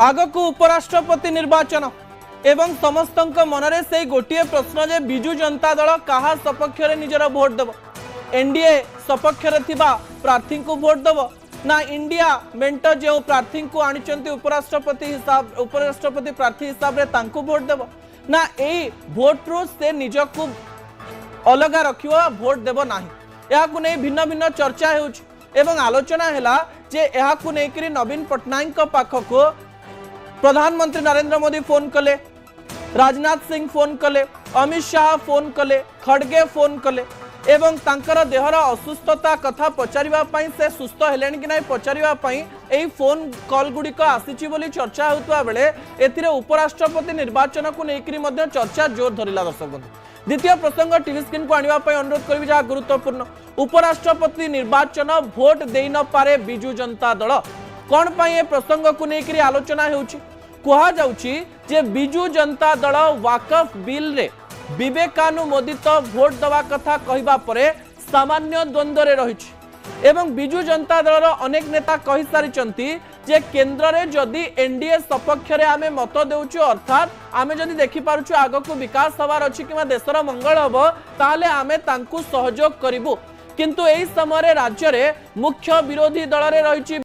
आगक उपराष्ट्रपति निर्वाचन एवं समस्त मनरे से गोटे प्रश्न जे बिजु जनता दल कहा सपक्ष निजर भोट देव एनडीए सपक्ष प्रार्थी को भोट देव ना इंडिया मेंट जो प्रार्थी को आनी उपराष्ट्रपति प्रार्थी हिसाब से भोट देव ना यही भोट रु से निजक अलग रख भोट देव ना या भिन्न भिन्न चर्चा एवं आलोचना है जे यहाकु नेकरी नवीन पट्टनायक पाखक प्रधानमंत्री नरेंद्र मोदी फोन कले, राजनाथ सिंह फोन कले, अमित शाह फोन कले, खड़गे फोन कले एवं तांकर देहर असुस्थता कथा पचारिबा पई से सुस्थ हेलेन कि नहीं पचारिबा पई एही फोन कॉल गुड़िक आसीची बोली चर्चा होतबा बेले एथिरे उपराष्ट्रपति निर्वाचन को नेकरी मध्य चर्चा जोर धरिला। दर्शक बंधु द्वितीय प्रसंग टीवी स्क्रीन को आनिबा पई अनुरोध करबी जा गुरुत्वपूर्ण उपराष्ट्रपति निर्वाचन भोट देई न पारे बिजु जनता दल कौन पाई ए प्रसंग को लेकर आलोचना होउछि कहा जाउछि जे बिजु जनता दल वाकफ बिल रे विवेकानुमोदित भोट दवा कथा कहिबा परे सामान्य द्वंद्व रे रहिछि एवं बिजु जनता दल अनेक नेता कहि सारिचंती जे केंद्र रे जदि एनडीए सपक्ष रे आमे मत देउछु अर्थात आमे जदि देखि पारुछु आगको विकास हवार अछि किमा देशर मंगल हबो ताले आमे तांकु सहयोग करिवु किंतु एही समय राज्य रे मुख्य विरोधी दल रे रहिछि